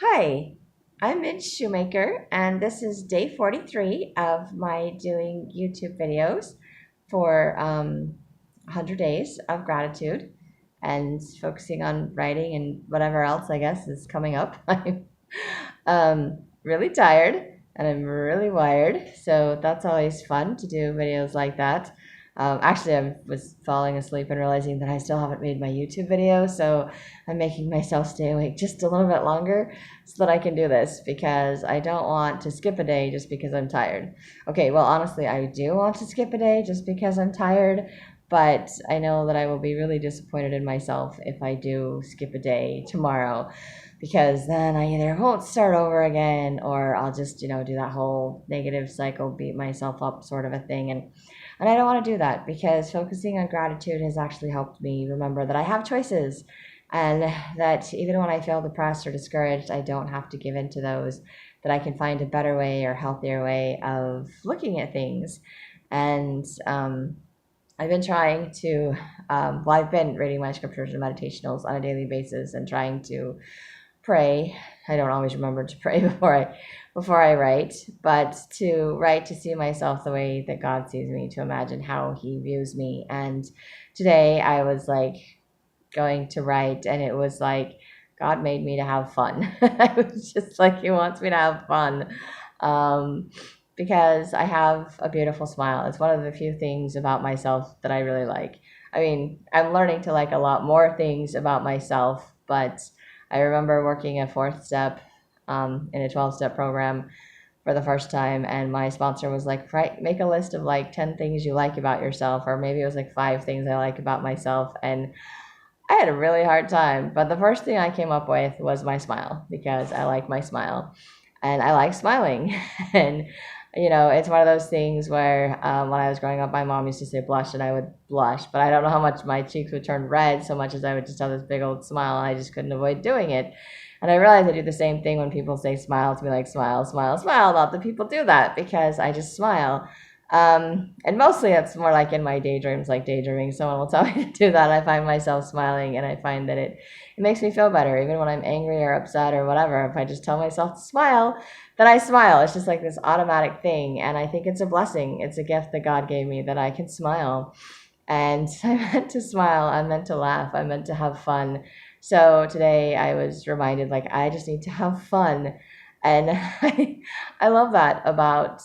Hi, I'm Midge Shoemaker, and this is day 43 of my doing YouTube videos for 100 days of gratitude and focusing on writing and whatever else I guess is coming up. I'm really tired and I'm really wired, so that's always fun to do videos like that. Actually, I was falling asleep and realizing that I still haven't made my YouTube video, so I'm making myself stay awake just a little bit longer so that I can do this because I don't want to skip a day just because I'm tired. Okay, well, honestly, I do want to skip a day just because I'm tired, but I know that I will be really disappointed in myself if I do skip a day tomorrow because then I either won't start over again or I'll just, do that whole negative cycle, beat myself up sort of a thing. And I don't want to do that because focusing on gratitude has actually helped me remember that I have choices and that even when I feel depressed or discouraged, I don't have to give in to those, that I can find a better way or healthier way of looking at things. And I've been trying to, I've been reading my scriptures and meditationals on a daily basis and trying to pray. I don't always remember to pray before I write, but to write to see myself the way that God sees me, to imagine how He views me. And today I was like going to write, and it was like God made me to have fun. I was just like He wants me to have fun. Um, because I have a beautiful smile. It's one of the few things about myself that I really like. I mean, I'm learning to like a lot more things about myself, but I remember working a fourth step in a 12-step program for the first time, and my sponsor was like, right, make a list of like 10 things you like about yourself, or maybe it was like 5 things I like about myself. And I had a really hard time, but the first thing I came up with was my smile because I like my smile and I like smiling. And, it's one of those things where when I was growing up, my mom used to say blush and I would blush, but I don't know how much my cheeks would turn red so much as I would just have this big old smile and I just couldn't avoid doing it. And I realized I do the same thing when people say smile to me, like smile, smile, smile. Not that people do that because I just smile. And mostly it's more like in my daydreams, like daydreaming. Someone will tell me to do that. I find myself smiling and I find that it makes me feel better. Even when I'm angry or upset or whatever, if I just tell myself to smile, then I smile. It's just like this automatic thing. And I think it's a blessing. It's a gift that God gave me that I can smile. And I meant to smile. I meant to laugh. I meant to have fun. So today I was reminded, like, I just need to have fun. And I love that about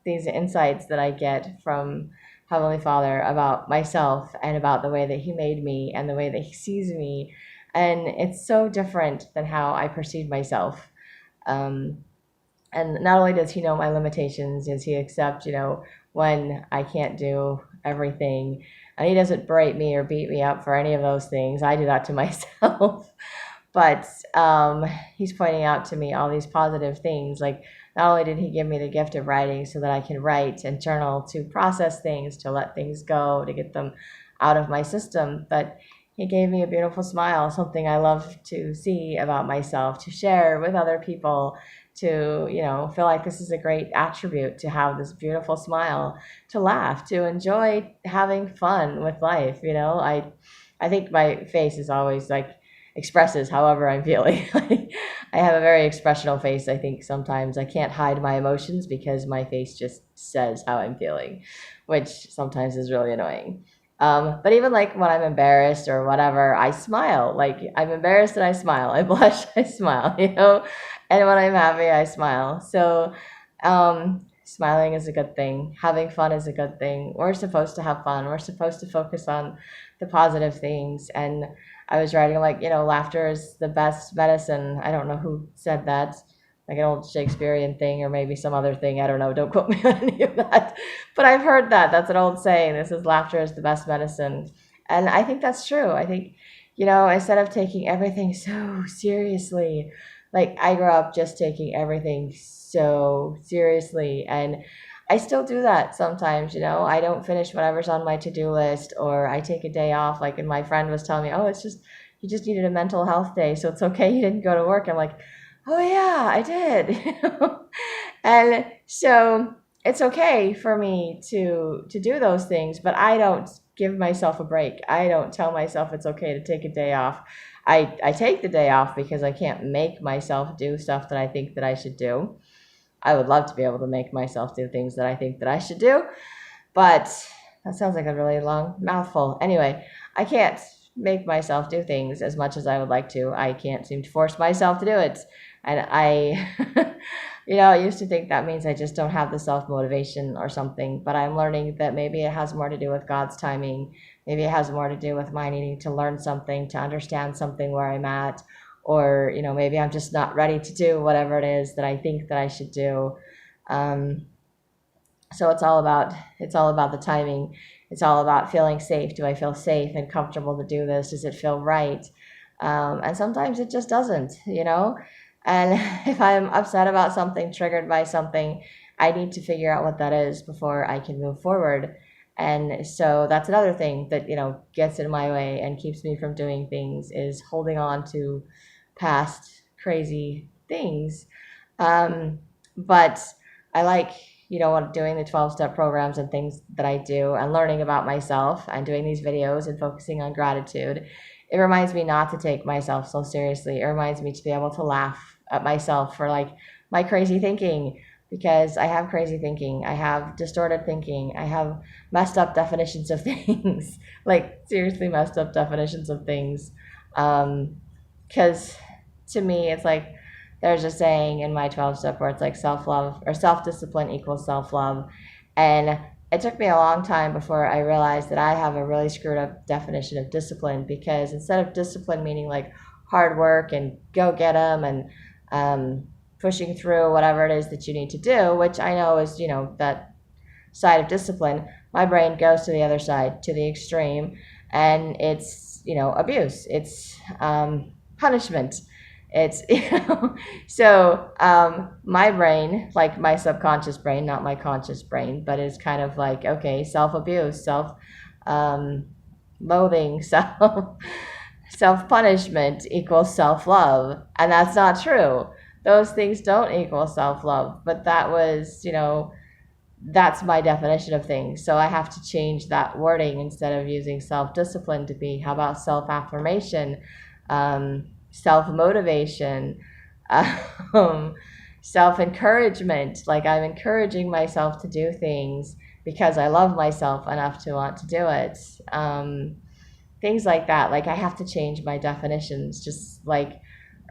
these insights that I get from Heavenly Father about myself and about the way that He made me and the way that He sees me. And it's so different than how I perceive myself. Um, and not only does He know my limitations, does He accept, when I can't do everything. And He doesn't berate me or beat me up for any of those things. I do that to myself. But he's pointing out to me all these positive things. Like, not only did he give me the gift of writing so that I can write and journal to process things, to let things go, to get them out of my system, but he gave me a beautiful smile, something I love to see about myself, to share with other people, to, feel like this is a great attribute to have this beautiful smile, to laugh, to enjoy having fun with life. I think my face is always like expresses however I'm feeling. I have a very expressional face. I think sometimes I can't hide my emotions because my face just says how I'm feeling, which sometimes is really annoying. But even like when I'm embarrassed or whatever, I smile. Like I'm embarrassed and I smile. I blush, I smile, And when I'm happy, I smile. So smiling is a good thing. Having fun is a good thing. We're supposed to have fun. We're supposed to focus on the positive things. And I was writing like, laughter is the best medicine. I don't know who said that, like an old Shakespearean thing or maybe some other thing. I don't know. Don't quote me on any of that. But I've heard that. That's an old saying. This is laughter is the best medicine. And I think that's true. I think, instead of taking everything so seriously, like I grew up just taking everything so seriously. And I still do that sometimes, I don't finish whatever's on my to-do list or I take a day off. Like, and my friend was telling me, oh, it's just, you just needed a mental health day. So it's okay. You didn't go to work. I'm like, oh yeah, I did. And so it's okay for me to do those things, but I don't give myself a break. I don't tell myself it's okay to take a day off. I take the day off because I can't make myself do stuff that I think that I should do. I would love to be able to make myself do things that I think that I should do, but that sounds like a really long mouthful. Anyway, I can't make myself do things as much as I would like to. I can't seem to force myself to do it. And I, I used to think that means I just don't have the self-motivation or something, but I'm learning that maybe it has more to do with God's timing. Maybe it has more to do with my needing to learn something, to understand something where I'm at, or, maybe I'm just not ready to do whatever it is that I think that I should do. So it's all about the timing. It's all about feeling safe. Do I feel safe and comfortable to do this? Does it feel right? And sometimes it just doesn't, And if I'm upset about something, triggered by something, I need to figure out what that is before I can move forward. And so that's another thing that, gets in my way and keeps me from doing things, is holding on to past crazy things. But I like, doing the 12-step programs and things that I do, and learning about myself and doing these videos and focusing on gratitude. It reminds me not to take myself so seriously. It reminds me to be able to laugh at myself for like my crazy thinking, because I have crazy thinking. I have distorted thinking. I have messed up definitions of things, like seriously messed up definitions of things. Because to me, it's like, there's a saying in my 12-step where it's like self-love or self-discipline equals self-love. And it took me a long time before I realized that I have a really screwed up definition of discipline, because instead of discipline meaning like hard work and go get them and pushing through whatever it is that you need to do, which I know is, that side of discipline, my brain goes to the other side, to the extreme, and it's, abuse. It's punishment. It's, so my brain, like my subconscious brain, not my conscious brain, but is kind of like, okay, self-abuse, self-loathing, self-punishment equals self-love. And that's not true. Those things don't equal self-love, but that was, that's my definition of things. So I have to change that wording. Instead of using self-discipline to be, how about self-affirmation, self-motivation, self-encouragement. Like, I'm encouraging myself to do things because I love myself enough to want to do it. Things like that. Like, I have to change my definitions. Just like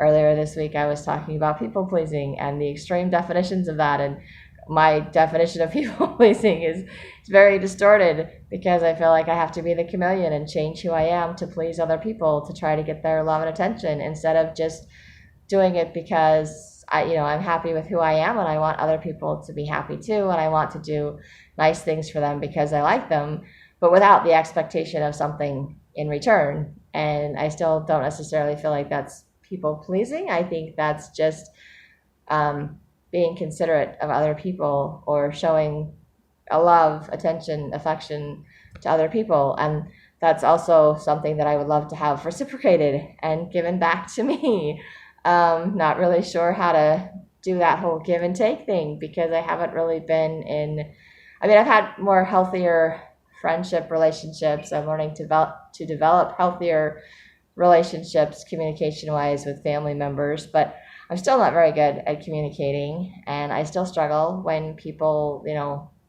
earlier this week, I was talking about people pleasing and the extreme definitions of that. And my definition of people pleasing is very distorted, because I feel like I have to be the chameleon and change who I am to please other people, to try to get their love and attention, instead of just doing it because I'm happy with who I am and I want other people to be happy too, and I want to do nice things for them because I like them, but without the expectation of something in return. And I still don't necessarily feel like that's people pleasing. I think that's just being considerate of other people, or showing a love, attention, affection to other people. And that's also something that I would love to have reciprocated and given back to me. Not really sure how to do that whole give and take thing, because I haven't really been I've had more healthier friendship relationships. I'm learning to develop healthier relationships communication-wise with family members, but I'm still not very good at communicating, and I still struggle when people,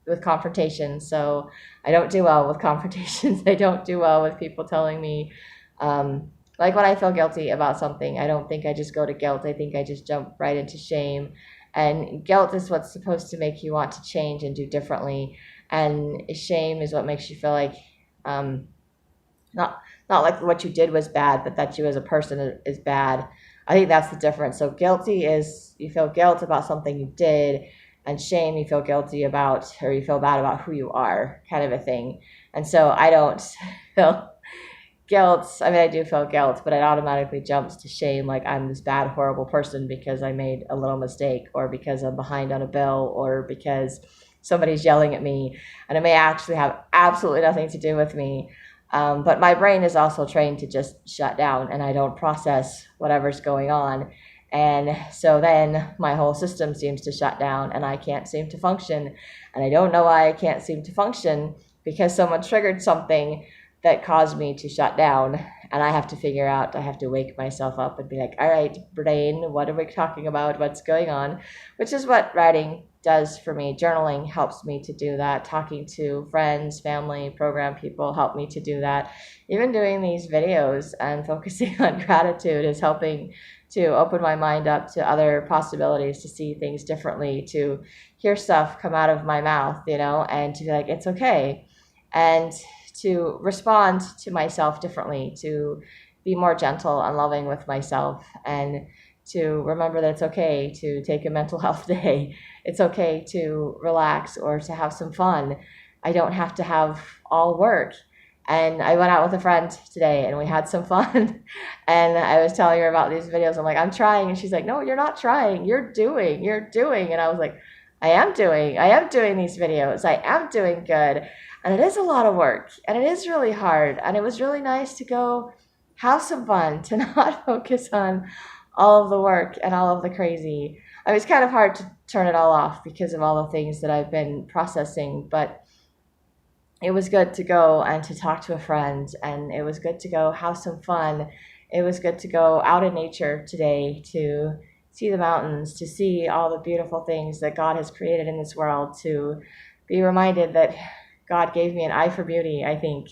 with confrontations. So I don't do well with confrontations. I don't do well with people telling me, like when I feel guilty about something, I don't think I just go to guilt. I think I just jump right into shame. And guilt is what's supposed to make you want to change and do differently. And shame is what makes you feel like, not like what you did was bad, but that you as a person is bad. I think that's the difference. So guilty is, you feel guilt about something you did, and shame, you feel guilty about, or you feel bad about who you are, kind of a thing. And so I don't feel guilt. I mean, I do feel guilt, but it automatically jumps to shame, like I'm this bad, horrible person because I made a little mistake, or because I'm behind on a bill, or because somebody's yelling at me, and it may actually have absolutely nothing to do with me. But my brain is also trained to just shut down, and I don't process whatever's going on. And so then my whole system seems to shut down, and I can't seem to function. And I don't know why I can't seem to function, because someone triggered something that caused me to shut down. And I have to figure out, I have to wake myself up and be like, all right, brain, what are we talking about? What's going on? Which is what writing does for me. Journaling helps me to do that. Talking to friends, family, program people help me to do that. Even doing these videos and focusing on gratitude is helping to open my mind up to other possibilities, to see things differently, to hear stuff come out of my mouth, and to be like, it's okay. And to respond to myself differently, to be more gentle and loving with myself, and to remember that it's okay to take a mental health day. It's okay to relax or to have some fun. I don't have to have all work. And I went out with a friend today and we had some fun. And I was telling her about these videos. I'm like, I'm trying. And she's like, no, you're not trying. You're doing. And I was like, I am doing these videos. I am doing good. And it is a lot of work and it is really hard. And it was really nice to go have some fun, to not focus on all of the work and all of the crazy. I mean, it's kind of hard to turn it all off because of all the things that I've been processing, but it was good to go and to talk to a friend, and it was good to go have some fun. It was good to go out in nature today, to see the mountains, to see all the beautiful things that God has created in this world, to be reminded that God gave me an eye for beauty, I think.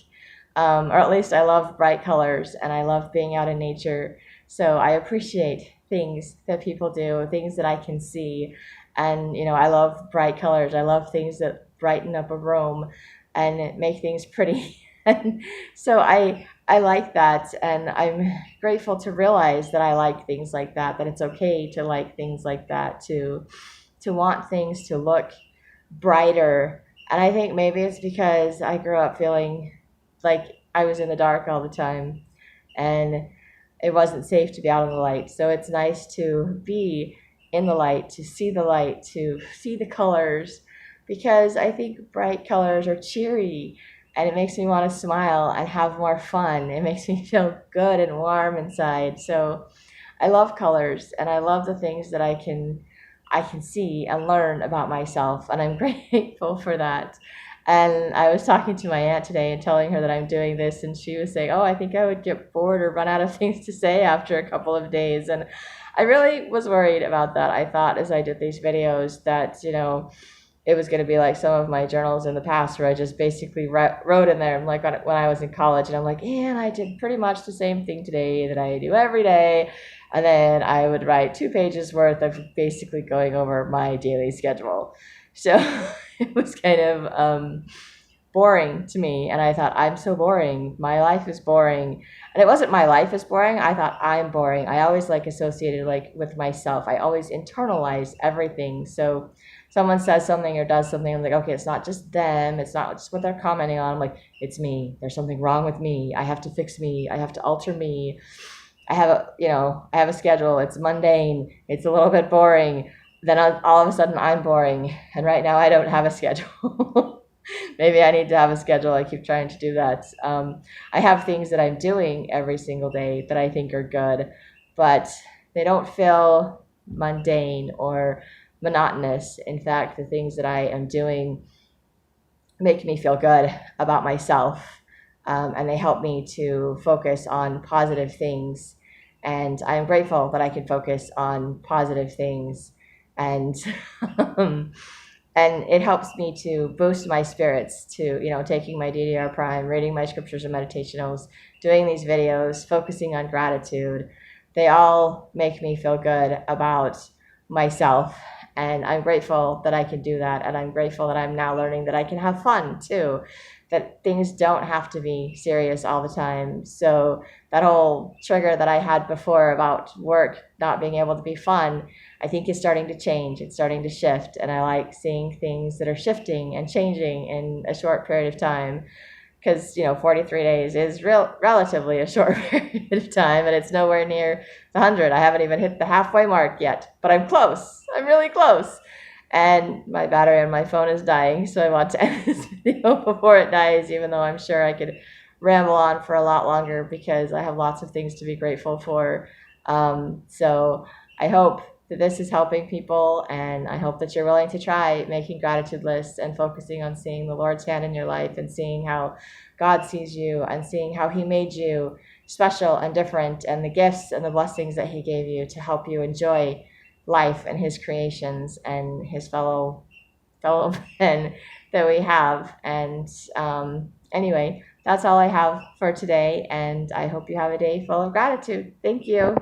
Or at least I love bright colors and I love being out in nature. So I appreciate things that people do, things that I can see. And, I love bright colors. I love things that brighten up a room and make things pretty. And so I like that. And I'm grateful to realize that I like things like that it's okay to like things like that, to want things to look brighter. And I think maybe it's because I grew up feeling like I was in the dark all the time and it wasn't safe to be out in the light. So it's nice to be in the light, to see the colors, because I think bright colors are cheery and it makes me want to smile and have more fun. It makes me feel good and warm inside. So I love colors and I love the things that I can see and learn about myself, and I'm grateful for that. And I was talking to my aunt today and telling her that I'm doing this, and she was saying, oh, I think I would get bored or run out of things to say after a couple of days. And I really was worried about that. I thought as I did these videos that, it was going to be like some of my journals in the past where I just basically wrote in there, like when I was in college, and I'm like, and I did pretty much the same thing today that I do every day. And then I would write 2 pages worth of basically going over my daily schedule. So it was kind of boring to me. And I thought, I'm so boring. My life is boring. And it wasn't my life is boring. I thought I'm boring. I always associated with myself. I always internalize everything. So someone says something or does something, I'm like, okay, it's not just them. It's not just what they're commenting on. I'm like, it's me. There's something wrong with me. I have to fix me. I have to alter me. I have a schedule. It's mundane. It's a little bit boring. Then all of a sudden I'm boring. And right now I don't have a schedule. Maybe I need to have a schedule. I keep trying to do that. I have things that I'm doing every single day that I think are good, but they don't feel mundane or monotonous. In fact, the things that I am doing make me feel good about myself. And they help me to focus on positive things. And I'm grateful that I can focus on positive things. And and it helps me to boost my spirits, to, taking my DDR Prime, reading my scriptures and meditationals, doing these videos, focusing on gratitude. They all make me feel good about myself. And I'm grateful that I can do that. And I'm grateful that I'm now learning that I can have fun too, that things don't have to be serious all the time. So that whole trigger that I had before about work not being able to be fun, I think is starting to change. It's starting to shift. And I like seeing things that are shifting and changing in a short period of time. Because, 43 days is relatively a short period of time, and it's nowhere near the 100. I haven't even hit the halfway mark yet, but I'm close. I'm really close. And my battery on my phone is dying, so I want to end this video before it dies, even though I'm sure I could ramble on for a lot longer because I have lots of things to be grateful for. So I hope that this is helping people, and I hope that you're willing to try making gratitude lists and focusing on seeing the Lord's hand in your life and seeing how God sees you and seeing how He made you special and different, and the gifts and the blessings that He gave you to help you enjoy life and His creations and His fellow men that we have. And anyway, that's all I have for today, and I hope you have a day full of gratitude. Thank you.